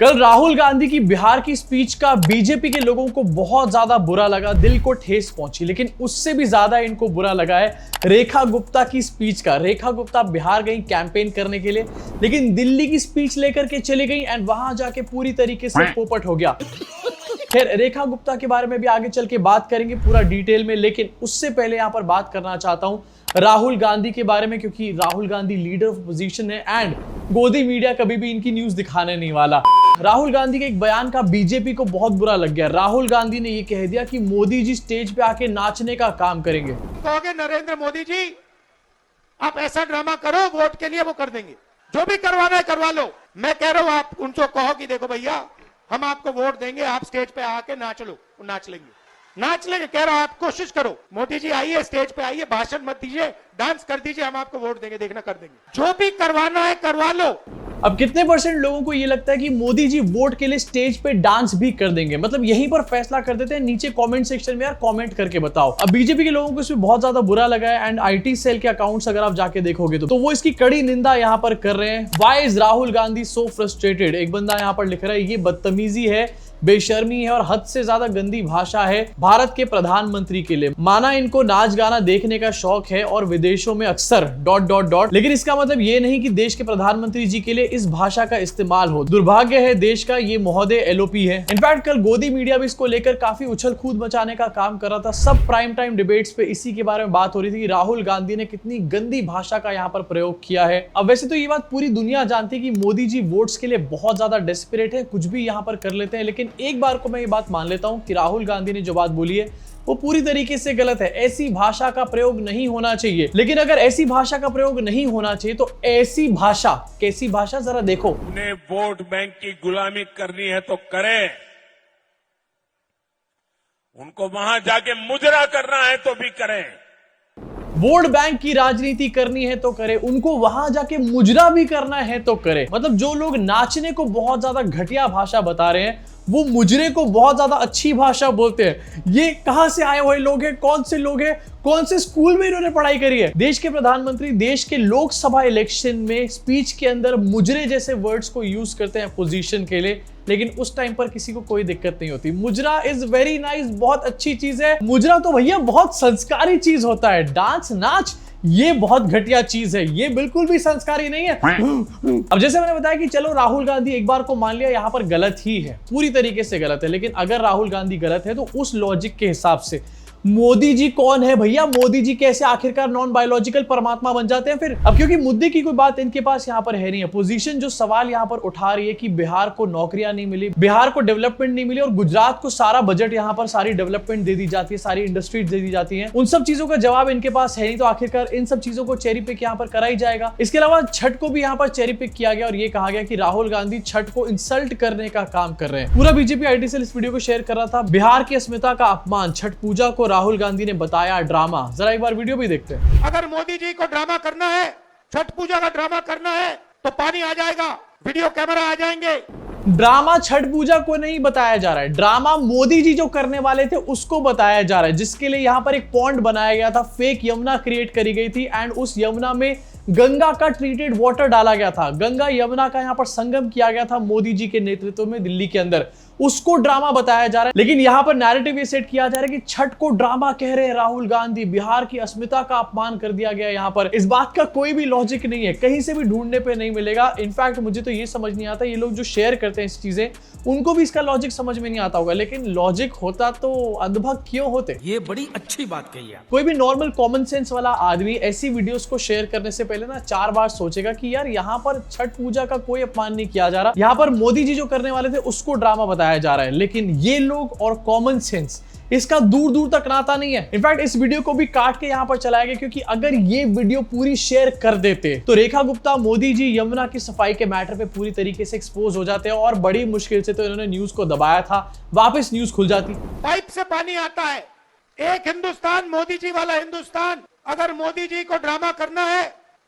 कल राहुल गांधी की बिहार की स्पीच का बीजेपी के लोगों को बहुत ज्यादा बुरा लगा, दिल को ठेस पहुंची। लेकिन उससे भी ज्यादा इनको बुरा लगा है रेखा गुप्ता की स्पीच का। रेखा गुप्ता बिहार गई कैंपेन करने के लिए, लेकिन दिल्ली की स्पीच लेकर के चली गई एंड वहां जाके पूरी तरीके से पोपट हो गया। खैर, रेखा गुप्ता के बारे में भी आगे चल के बात करेंगे पूरा डिटेल में, लेकिन उससे पहले यहां पर बात करना चाहता हूं राहुल गांधी के बारे में, क्योंकि Rahul Gandhi leader of position है एंड गोदी मीडिया कभी भी इनकी न्यूज दिखाने नहीं वाला। राहुल गांधी के एक बयान का बीजेपी को बहुत बुरा लग गया। राहुल गांधी ने यह कह दिया कि मोदी जी स्टेज पे आके नाचने का काम करेंगे। कहोगे नरेंद्र मोदी जी आप ऐसा ड्रामा करो, वोट के लिए वो कर देंगे, जो भी करवाना है करवा लो। मैं कह रहा हूं आप उनको कहो कि देखो भैया हम आपको वोट देंगे, आप स्टेज पे आके नाच लो, वो नाच लेंगे। कह रहा हूं आप कोशिश करो, मोदी जी आइए स्टेज पे आइए, भाषण मत दीजिए, डांस कर दीजिए, हम आपको वोट देंगे, देखना कर देंगे। जो भी करवाना है करवा लो। अब कितने परसेंट लोगों को ये लगता है कि मोदी जी वोट के लिए स्टेज पे डांस भी कर देंगे? मतलब यहीं पर फैसला कर देते हैं। नीचे कमेंट सेक्शन में यार कमेंट करके बताओ। अब बीजेपी के लोगों को इसमें बहुत ज्यादा बुरा लगा है एंड आईटी सेल के अकाउंट्स अगर आप जाके देखोगे तो वो इसकी कड़ी निंदा यहाँ पर कर रहे हैं। Why is Rahul Gandhi so frustrated? एक बंदा यहाँ पर लिख रहा है ये बदतमीजी है, बेशर्मी है और हद से ज्यादा गंदी भाषा है भारत के प्रधानमंत्री के लिए। माना इनको नाच गाना देखने का शौक है और विदेशों में अक्सर ... लेकिन इसका मतलब ये नहीं कि देश के प्रधानमंत्री जी के लिए इस भाषा का इस्तेमाल हो। दुर्भाग्य है देश का, ये महोदय एलओपी है। इनफैक्ट कल गोदी मीडिया भी इसको लेकर काफी उछल कूद मचाने का काम कर रहा था। सब प्राइम टाइम डिबेट्स पे इसी के बारे में बात हो रही थी कि राहुल गांधी ने कितनी गंदी भाषा का यहाँ पर प्रयोग किया है। अब वैसे तो ये बात पूरी दुनिया जानती है कि मोदी जी वोट्स के लिए बहुत ज्यादा डेस्परेट है, कुछ भी यहाँ पर कर लेते हैं। लेकिन एक बार को मैं ये बात मान लेता हूं कि राहुल गांधी ने जो बात बोली है वो पूरी तरीके से गलत है। ऐसी भाषा का प्रयोग नहीं होना चाहिए। लेकिन अगर ऐसी भाषा का प्रयोग नहीं होना चाहिए तो ऐसी भाषा, कैसी भाषा जरा देखो। उन्हें वोट बैंक की गुलामी करनी है तो करें, उनको वहां जाके मुजरा करना है तो भी करें। वोट बैंक की राजनीति करनी है तो करे, उनको वहां जाके मुजरा भी करना है तो करे। मतलब जो लोग नाचने को बहुत ज्यादा घटिया भाषा बता रहे हैं वो मुजरे को बहुत ज्यादा अच्छी भाषा बोलते हैं। ये कहां से आए हुए लोग हैं? कौन से लोग हैं? कौन से स्कूल में इन्होंने पढ़ाई करी है? देश के प्रधानमंत्री देश के लोकसभा इलेक्शन में स्पीच के अंदर मुजरे जैसे वर्ड्स को यूज करते हैं पोजीशन के लिए, लेकिन उस टाइम पर किसी को कोई दिक्कत नहीं होती। मुजरा इज वेरी नाइस, बहुत अच्छी चीज है। मुजरा तो भैया बहुत संस्कारी चीज होता है। डांस नाच ये बहुत घटिया चीज है, ये बिल्कुल भी संस्कारी नहीं है। अब जैसे मैंने बताया कि चलो राहुल गांधी एक बार को मान लिया यहां पर गलत ही है, पूरी तरीके से गलत है। लेकिन अगर राहुल गांधी गलत है तो उस लॉजिक के हिसाब से मोदी जी कौन है भैया? मोदी जी कैसे आखिरकार नॉन बायोलॉजिकल परमात्मा बन जाते हैं फिर? अब क्योंकि मुद्दे की कोई बात इनके पास यहाँ पर है नहीं है। पोजीशन जो सवाल यहाँ पर उठा रही है कि बिहार को नौकरियां नहीं मिली, बिहार को डेवलपमेंट नहीं मिली और गुजरात को सारा बजट यहाँ पर सारी डेवलपमेंट दे दी जाती है, सारी इंडस्ट्रीज दे दी जाती है, उन सब चीजों का जवाब इनके पास है नहीं। तो आखिरकार इन सब चीजों को चेरी पिक यहाँ पर करा ही जाएगा। इसके अलावा छठ को भी यहाँ पर चेरी पिक किया गया और ये कहा गया कि राहुल गांधी छठ को इंसल्ट करने का काम कर रहे हैं। पूरा बीजेपी आईटी सेल इस वीडियो को शेयर कर रहा था। बिहार की अस्मिता का अपमान, छठ पूजा को राहुल गांधी ने बताया ड्रामा। जरा एक बार वीडियो भी देखते हैं। अगर मोदी जी को ड्रामा करना है, छठ पूजा का ड्रामा करना है तो पानी आ जाएगा, वीडियो कैमरा आ जाएंगे। ड्रामा छठ पूजा को नहीं बताया जा रहा है, ड्रामा मोदी जी जो करने वाले थे उसको बताया जा रहा है, जिसके लिए यहां पर एक पॉन्ड बनाया गया था, फेक यमुना क्रिएट करी गई थी एंड उस यमुना में गंगा का ट्रीटेड वाटर डाला गया था। गंगा यमुना का यहां पर संगम किया गया था मोदी जी के नेतृत्व में दिल्ली के अंदर, उसको ड्रामा बताया जा रहा है। लेकिन यहां पर नैरेटिव ये सेट किया जा रहा है कि छठ को ड्रामा कह रहे हैं राहुल गांधी, बिहार की अस्मिता का अपमान कर दिया गया। यहां पर इस बात का कोई भी लॉजिक नहीं है, कहीं से भी ढूंढने पे नहीं मिलेगा। इनफैक्ट मुझे तो ये समझ नहीं आता, ये लोग जो शेयर करते हैं इस चीजें उनको भी इसका लॉजिक समझ में नहीं आता होगा। लेकिन लॉजिक होता तो अंधभक्त क्यों होते? ये बड़ी अच्छी बात कही है। कोई भी नॉर्मल कॉमन सेंस वाला आदमी ऐसी वीडियोस को शेयर करने से पहले ना 4 बार सोचेगा कि यार यहाँ पर छठ पूजा का कोई अपमान नहीं किया जा रहा, यहाँ पर मोदी जी जो करने वाले थे उसको ड्रामा बताया जा रहा है। लेकिन ये लोग और कॉमन सेंस इसका दूर दूर तक नाता नहीं है। इनफैक्ट इस वीडियो को भी काट के यहां पर चलाया गया क्योंकि अगर ये वीडियो पूरी शेयर कर देते तो रेखा गुप्ता मोदी जी यमुना की सफाई के मैटर पे पूरी तरीके से एक्सपोज हो जाते हैं और बड़ी मुश्किल से तो इन्होंने न्यूज को दबाया था, वापस न्यूज खुल जाती। पाइप से पानी आता है, एक हिंदुस्तान, मोदी जी वाला हिंदुस्तान। अगर मोदी जी को ड्रामा करना है,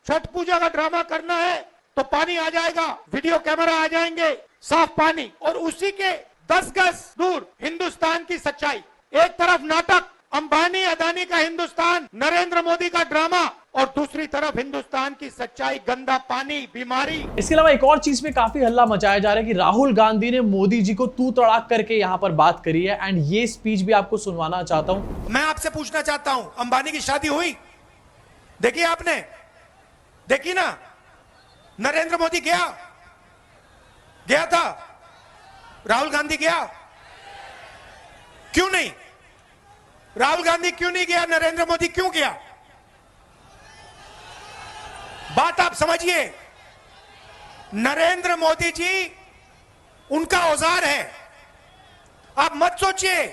छठ पूजा का ड्रामा करना है तो पानी आ जाएगा, वीडियो कैमरा आ जाएंगे, साफ पानी। और उसी के 10 गज दूर हिंदुस्तान की सच्चाई। एक तरफ नाटक अंबानी अदानी का हिंदुस्तान, नरेंद्र मोदी का ड्रामा, और दूसरी तरफ हिंदुस्तान की सच्चाई, गंदा पानी, बीमारी। इसके अलावा एक और चीज पे काफी हल्ला मचाया जा रहा है कि राहुल गांधी ने मोदी जी को तू तड़ाक करके यहां पर बात करी है, एंड ये स्पीच भी आपको सुनवाना चाहता हूं। मैं आपसे पूछना चाहता हूं, अंबानी की शादी हुई? देखी आपने? देखी ना? नरेंद्र मोदी गया था? राहुल गांधी गया? क्यों नहीं? राहुल गांधी क्यों नहीं गया? नरेंद्र मोदी क्यों गया? बात आप समझिए। नरेंद्र मोदी जी उनका औजार है। आप मत सोचिए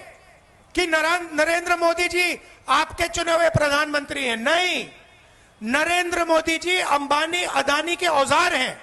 कि नरेंद्र मोदी जी आपके चुने हुए प्रधानमंत्री हैं। नहीं, नरेंद्र मोदी जी अंबानी अदानी के औजार हैं।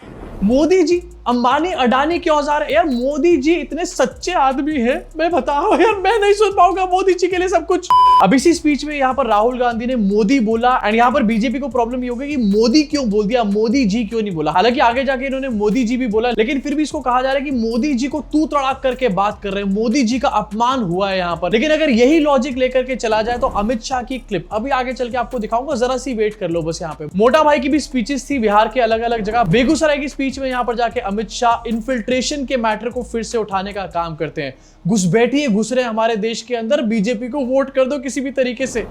मोदी जी अंबानी अडानी के औजार? यार मोदी जी इतने सच्चे आदमी हैं, मैं बताओ यार, मैं नहीं सुन पाऊंगा मोदी जी के लिए सब कुछ। अब इसी स्पीच में यहाँ पर राहुल गांधी ने मोदी बोला, एंड यहाँ पर बीजेपी को प्रॉब्लम ये होगी कि मोदी क्यों बोल दिया, मोदी जी क्यों नहीं बोला। हालांकि आगे जाके इन्होंने मोदी जी भी बोला, लेकिन फिर भी इसको कहा जा रहा है कि मोदी जी को तू तड़ाक करके बात कर रहे हैं, मोदी जी का अपमान हुआ है यहाँ पर। लेकिन अगर यही लॉजिक लेकर के चला जाए तो अमित शाह की क्लिप अभी आगे चल के आपको दिखाऊंगा, जरा सी वेट कर लो बस। यहाँ पे मोटा भाई की भी स्पीचेस थी बिहार के अलग अलग जगह। बेगूसराय की स्पीच में यहाँ पर जाके अमित शाह इन्फिल्ट्रेशन के मैटर को फिर से उठाने का काम करते हैं। घुसपैठिए घुस रहे हमारे देश के अंदर, बीजेपी को वोट कर दो किसी भी तरीके से।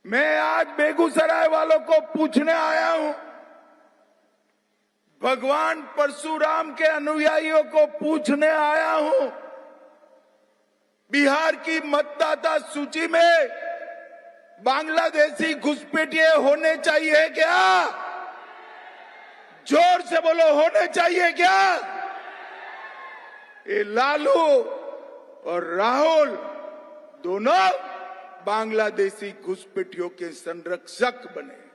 मैं आज बेगूसराय वालों को पूछने आया हूं, भगवान परशुराम के अनुयायियों को पूछने आया हूं, बिहार की मतदाता सूची में बांग्लादेशी घुसपैठिए होने चाहिए क्या? जोर से बोलो, होने चाहिए क्या? ये लालू और राहुल दोनों बांग्लादेशी घुसपैठियों के संरक्षक बने।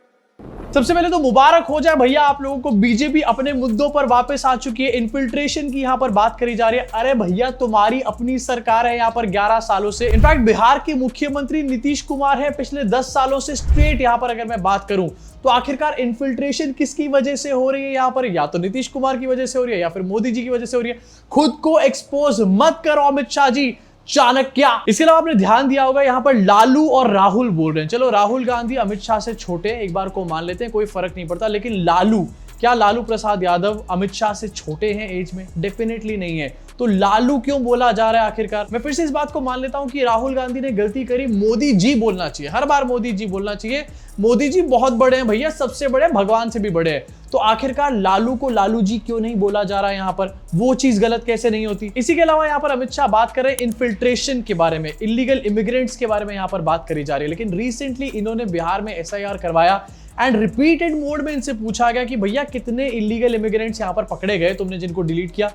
सबसे पहले तो मुबारक हो जाए भैया आप लोगों को, बीजेपी अपने मुद्दों पर वापस आ चुकी है। इन्फिल्ट्रेशन की यहां पर बात करी जा रही है। अरे भैया तुम्हारी अपनी सरकार है यहां पर 11 सालों से। इनफैक्ट बिहार के मुख्यमंत्री नीतीश कुमार है पिछले 10 सालों से स्ट्रेट। यहां पर अगर मैं बात करूं तो आखिरकार इन्फिल्ट्रेशन किसकी वजह से हो रही है यहां पर? या तो नीतीश कुमार की वजह से हो रही है या फिर मोदी जी की वजह से हो रही है। खुद को एक्सपोज मत करो अमित शाह जी, चाणक्य। इसके अलावा आपने ध्यान दिया होगा यहां पर लालू और राहुल बोल रहे हैं। चलो राहुल गांधी अमित शाह से छोटे हैं, एक बार को मान लेते हैं, कोई फर्क नहीं पड़ता। लेकिन लालू, क्या लालू प्रसाद यादव अमित शाह से छोटे हैं एज में? डेफिनेटली नहीं है। तो लालू क्यों बोला जा रहा है आखिरकार? मैं फिर से इस बात को मान लेता हूं कि राहुल गांधी ने गलती करी, मोदी जी बोलना चाहिए, हर बार मोदी जी बोलना चाहिए। मोदी जी बहुत बड़े हैं भैया, सबसे बड़े, भगवान से भी बड़े हैं। तो आखिरकार लालू को लालू जी क्यों नहीं बोला जा रहा है यहां पर? वो चीज गलत कैसे नहीं होती? इसी के अलावा यहां पर अमित शाह बात कर रहे हैं इन्फिल्ट्रेशन के बारे में, इलीगल इमिग्रेंट्स के बारे में यहां पर बात करी जा रही है। लेकिन रिसेंटली इन्होंने बिहार में SIR करवाया एंड रिपीटेड मोड में इनसे पूछा गया कि भैया कितने इलीगल इमिग्रेंट्स यहां पर पकड़े गए तुमने जिनको डिलीट किया?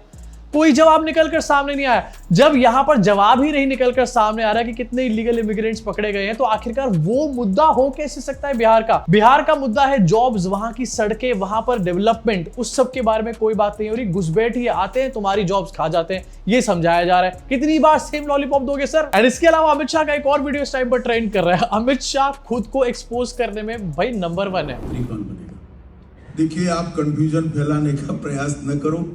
कोई जवाब निकलकर सामने नहीं आया। जब यहां पर जवाब ही नहीं निकलकर सामने आ रहा कि कितने इलीगल इमिग्रेंट्स पकड़े गए हैं, तो आखिरकार वो मुद्दा हो कैसे सकता है बिहार का? बिहार का मुद्दा है जॉब्स, वहां की सड़कें, वहां पर डेवलपमेंट, उस सब के बारे में कोई बात नहीं हो रही। घुसपैठिए आते हैं, तुम्हारी जॉब्स खा जाते हैं, ये समझाया जा रहा है। कितनी बार सेम लॉलीपॉप दोगे सर? एंड इसके अलावा अमित शाह का एक और वीडियो इस टाइम पर ट्रेंड कर रहा है। अमित शाह खुद को एक्सपोज करने में भाई नंबर 1 है। देखिए, आप कंफ्यूजन फैलाने का प्रयास न करो।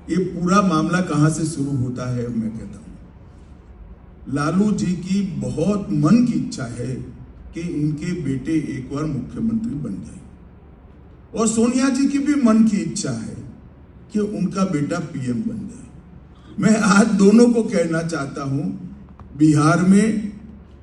ये पूरा मामला कहां से शुरू होता है मैं कहता हूं, लालू जी की बहुत मन की इच्छा है कि इनके बेटे एक बार मुख्यमंत्री बन जाए, और सोनिया जी की भी मन की इच्छा है कि उनका बेटा PM बन जाए। मैं आज दोनों को कहना चाहता हूं, बिहार में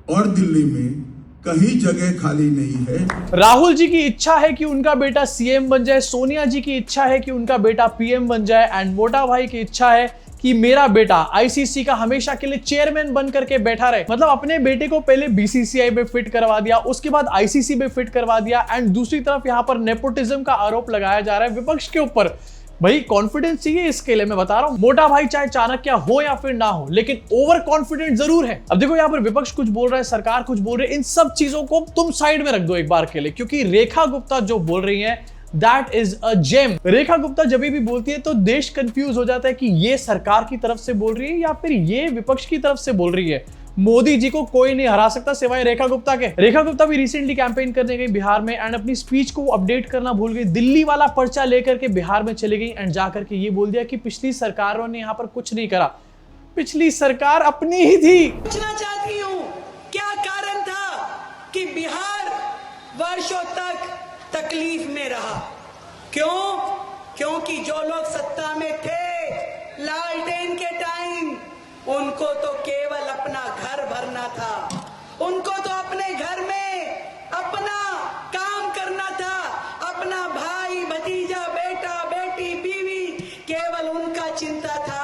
और दिल्ली में कहीं जगह खाली नहीं है। राहुल जी की इच्छा है कि उनका बेटा CM बन जाए, सोनिया जी की इच्छा है कि उनका बेटा PM बन जाए, एंड मोटा भाई की इच्छा है कि मेरा बेटा ICC का हमेशा के लिए चेयरमैन बन करके बैठा रहे। मतलब अपने बेटे को पहले BCCI में फिट करवा दिया, उसके बाद ICC में फिट करवा दिया, एंड दूसरी तरफ यहां पर नेपोटिज्म का आरोप लगाया जा रहा है विपक्ष के ऊपर। भाई कॉन्फिडेंस चाहिए इसके लिए, मैं बता रहा हूं। मोटा भाई चाहे चाणक्य हो या फिर ना हो, लेकिन ओवर कॉन्फिडेंट जरूर है। अब देखो यहां पर विपक्ष कुछ बोल रहा है, सरकार कुछ बोल रही है, इन सब चीजों को तुम साइड में रख दो एक बार के लिए, क्योंकि रेखा गुप्ता जो बोल रही है that is a gem. Rekha Gupta जब भी बोलती है तो देश कंफ्यूज हो जाता है कि ये सरकार की तरफ से बोल रही है या फिर ये विपक्ष की तरफ से बोल रही है। मोदी जी को कोई नहीं हरा सकता सिवाय रेखा गुप्ता के। रेखा गुप्ता भी रिसेंटली कैंपेन करने गई बिहार में, एंड अपनी स्पीच को अपडेट करना भूल गई। दिल्ली वाला पर्चा लेकर के बिहार में चली गई एंड जाकर के ये बोल दिया कि पिछली सरकारों ने यहां पर कुछ नहीं करा, पिछली सरकार अपनी ही थी। पूछना चाहती हूँ वर्षों तक तकलीफ में रहा। क्यों? क्योंकि जो लोग सत्ता में थे लालटेन के टाइम, उनको तो केवल अपना घर भरना था, उनको तो अपने घर में अपना काम करना था, अपना भाई भतीजा बेटा बेटी बीवी केवल उनका चिंता था।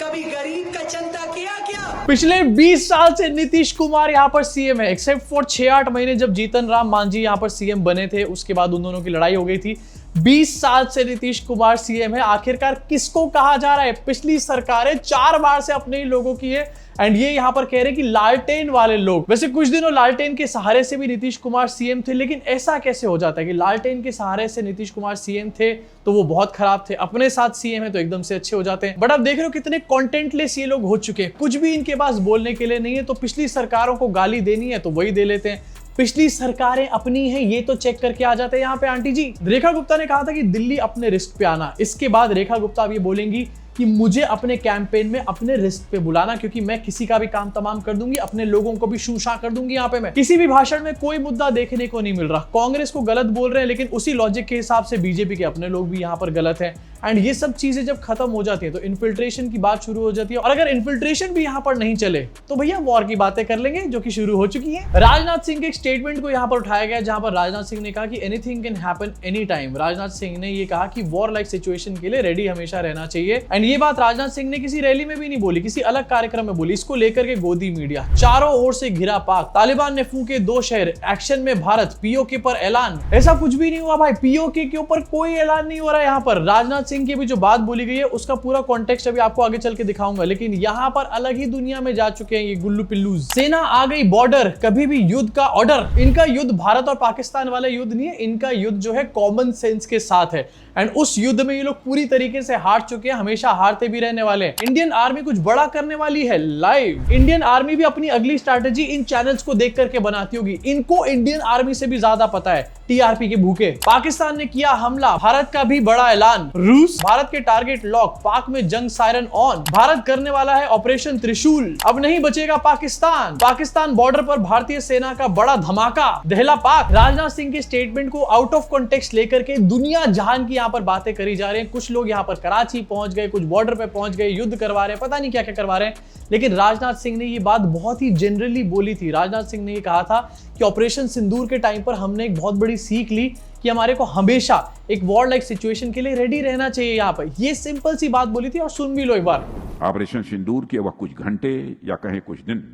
कभी गरीब का चिंता किया क्या? पिछले 20 साल से नीतीश कुमार यहाँ पर सीएम है, एक्सेप्ट फॉर 6-8 महीने जब जीतन राम मांझी यहाँ पर सीएम बने थे, उसके बाद उन दोनों की लड़ाई हो गई थी। 20 साल से नीतीश कुमार सीएम है। आखिरकार किसको कहा जा रहा है? पिछली सरकारें 4 बार से अपने ही लोगों की है, एंड ये यहां पर कह रहे हैं कि लालटेन वाले लोग। वैसे कुछ दिनों लालटेन के सहारे से भी नीतीश कुमार सीएम थे, लेकिन ऐसा कैसे हो जाता है कि लालटेन के सहारे से नीतीश कुमार सीएम थे तो वो बहुत खराब थे, अपने साथ सीएम है तो एकदम से अच्छे हो जाते हैं। बट अब देख रहे हो कितने कंटेंटलेस ये लोग हो चुके हैं, कुछ भी इनके पास बोलने के लिए नहीं है। तो पिछली सरकारों को गाली देनी है तो वही दे लेते हैं, पिछली सरकारें अपनी हैं ये तो चेक करके आ जाते हैं यहाँ पे। आंटी जी, रेखा गुप्ता ने कहा था कि दिल्ली अपने रिस्क पे आना। इसके बाद रेखा गुप्ता अब ये बोलेंगी कि मुझे अपने कैंपेन में अपने रिस्क पे बुलाना, क्योंकि मैं किसी का भी काम तमाम कर दूंगी, अपने लोगों को भी शूशा कर दूंगी। यहाँ पे मैं किसी भी भाषण में कोई मुद्दा देखने को नहीं मिल रहा। कांग्रेस को गलत बोल रहे हैं, लेकिन उसी लॉजिक के हिसाब से बीजेपी के अपने लोग भी यहाँ पर गलत हैं। एंड ये सब चीजें जब खत्म हो जाती है तो इन्फिल्ट्रेशन की बात शुरू हो जाती है, और अगर इन्फिल्ट्रेशन भी यहाँ पर नहीं चले तो भैया वॉर की बातें कर लेंगे, जो कि शुरू हो चुकी है। राजनाथ सिंह के एक स्टेटमेंट को यहाँ पर उठाया गया, जहां पर राजनाथ सिंह ने कहा कि anything can happen any time. Rajnath Singh ने ये कहा कि वॉर लाइक सिचुएशन के लिए रेडी हमेशा रहना चाहिए। एंड ये बात राजनाथ सिंह ने किसी रैली में भी नहीं बोली, किसी अलग कार्यक्रम में बोली। इसको लेकर के गोदी मीडिया चारों ओर से घिरा पाक, तालिबान ने फूके 2 शहर, एक्शन में भारत, पीओके पर ऐलान। ऐसा कुछ भी नहीं हुआ भाई, पीओके के ऊपर कोई ऐलान नहीं हो रहा है। यहाँ पर राजनाथ सिंह की भी जो बात बोली गई है उसका पूरा कॉन्टेक्स्ट अभी आपको आगे चल के दिखाऊंगा, लेकिन यहाँ पर अलग ही दुनिया में जा चुके हैं ये गुल्लू पिल्लू। सेना आ गई बॉर्डर, कभी भी युद्ध का ऑर्डर। इनका युद्ध भारत और पाकिस्तान वाला युद्ध नहीं है, इनका युद्ध जो है कॉमन सेंस के साथ है। एंड उस युद्ध में ये लोग पूरी तरीके से हार चुके हैं, हमेशा हारते भी रहने वाले हैं। इंडियन आर्मी कुछ बड़ा करने वाली है लाइव। इंडियन आर्मी भी अपनी अगली स्ट्रैटेजी इन चैनल्स को देख करके बनाती होगी। इनको इंडियन आर्मी से भी ज्यादा पता है, टीआरपी के भूखे। पाकिस्तान ने किया हमला, भारत का भी बड़ा ऐलान। रूस, भारत के टारगेट लॉक, पाक में जंग सायरन ऑन। भारत करने वाला है ऑपरेशन त्रिशूल, अब नहीं बचेगा पाकिस्तान। पाकिस्तान बॉर्डर पर भारतीय सेना का बड़ा धमाका, दहला पाक। राजनाथ सिंह के स्टेटमेंट को आउट ऑफ कॉन्टेक्स्ट लेकर के दुनिया जहान की यहाँ पर बातें करी जा रही हैं। कुछ लोग यहाँ पर कराची पहुंच गए, कुछ बॉर्डर पे पहुंच गए, युद्ध करवा रहे हैं, पता नहीं क्या क्या करवा रहे हैं। लेकिन राजनाथ सिंह ने ये बात बहुत ही जनरली बोली थी। राजनाथ सिंह ने ये कहा था कि ऑपरेशन सिंदूर के टाइम पर हमने एक बहुत बड़ी सीख ली कि हमारे को हमेशा एक वॉर लाइक सिचुएशन के लिए रेडी रहना चाहिए। यहाँ पर ये सिंपल सी बात बोली थी, और सुन भी लो एक बार। ऑपरेशन सिंदूर के वह कुछ घंटे या कहें कुछ दिन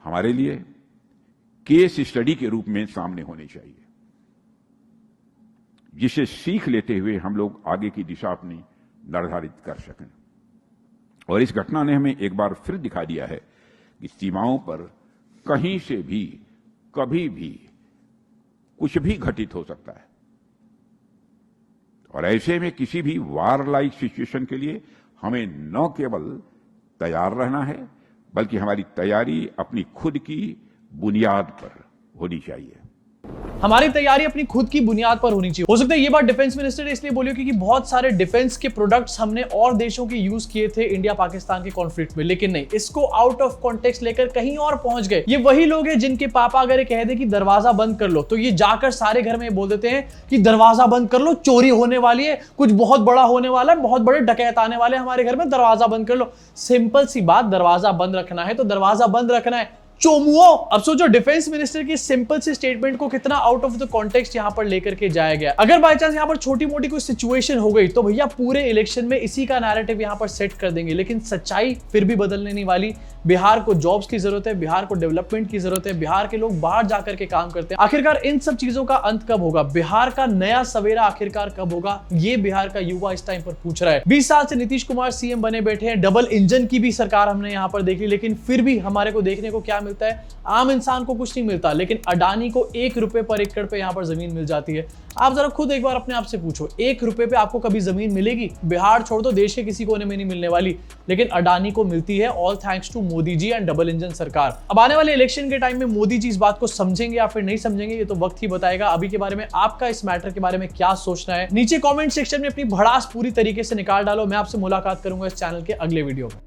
हमारे लिए केस स्टडी के रूप में सामने होने चाहिए, जिसे सीख लेते हुए हम लोग आगे की दिशा अपनी निर्धारित कर सकें। और इस घटना ने हमें एक बार फिर दिखा दिया है कि सीमाओं पर कहीं से भी कभी भी कुछ भी घटित हो सकता है, और ऐसे में किसी भी वार लाइक सिचुएशन के लिए हमें न केवल तैयार रहना है, बल्कि हमारी तैयारी अपनी खुद की बुनियाद पर होनी चाहिए। हमारी तैयारी अपनी खुद की बुनियाद पर होनी चाहिए। हो सकता है ये बात डिफेंस मिनिस्टर ने इसलिए बोली क्योंकि बहुत सारे डिफेंस के प्रोडक्ट्स हमने और देशों के यूज किए थे इंडिया पाकिस्तान के कॉन्फ्लिक्ट में, लेकिन नहीं, इसको आउट ऑफ कॉन्टेक्स्ट लेकर कहीं और पहुंच गए। ये वही लोग हैं जिनके पापा अगर ये कह दे कि दरवाजा बंद कर लो, तो ये जाकर सारे घर में बोल देते हैं कि दरवाजा बंद कर लो, चोरी होने वाली है, कुछ बहुत बड़ा होने वाला है, बहुत बड़े डकैत आने वाले हमारे घर में, दरवाजा बंद कर लो। सिंपल सी बात, दरवाजा बंद रखना है तो दरवाजा बंद रखना है, चोमुओ। अब सोचो डिफेंस मिनिस्टर की सिंपल सी स्टेटमेंट को कितना आउट ऑफ द कॉन्टेक्स्ट यहां पर लेकर के जाया गया। अगर बाय चांस यहां पर छोटी मोटी कोई सिचुएशन हो गई तो भैया पूरे इलेक्शन में इसी का नैरेटिव यहां पर सेट कर देंगे, लेकिन सच्चाई फिर भी बदलने नहीं वाली। बिहार को जॉब्स की जरूरत है, बिहार को डेवलपमेंट की जरूरत है, बिहार के लोग बाहर जाकर के काम करते हैं। आखिरकार इन सब चीजों का अंत कब होगा? बिहार का नया सवेरा आखिरकार कब होगा? ये बिहार का युवा इस टाइम पर पूछ रहा है। 20 साल से नीतीश कुमार सीएम बने बैठे हैं, डबल इंजन की भी सरकार हमने यहां पर देख ली, लेकिन फिर भी हमारे को देखने को क्या मिलता है? आम इंसान को कुछ नहीं मिलता, लेकिन अडानी को 1 रुपए पर एकड़ पे यहां पर जमीन मिल जाती है। आप जरा खुद एक बार अपने आप से पूछो, 1 रुपए पे आपको कभी जमीन मिलेगी? बिहार छोड़ दो, देश के किसी कोने में नहीं मिलने वाली, लेकिन अडानी को मिलती है, all thanks to Modi ji and double engine सरकार। अब आने वाले इलेक्शन के टाइम में मोदी जी इस बात को समझेंगे या फिर नहीं समझेंगे, ये तो वक्त ही बताएगा। अभी के बारे में आपका इस मैटर के बारे में क्या सोचना है, नीचे कॉमेंट सेक्शन में अपनी भड़ास पूरी तरीके से निकाल डालो। मैं आपसे मुलाकात करूंगा इस चैनल के अगले वीडियो में।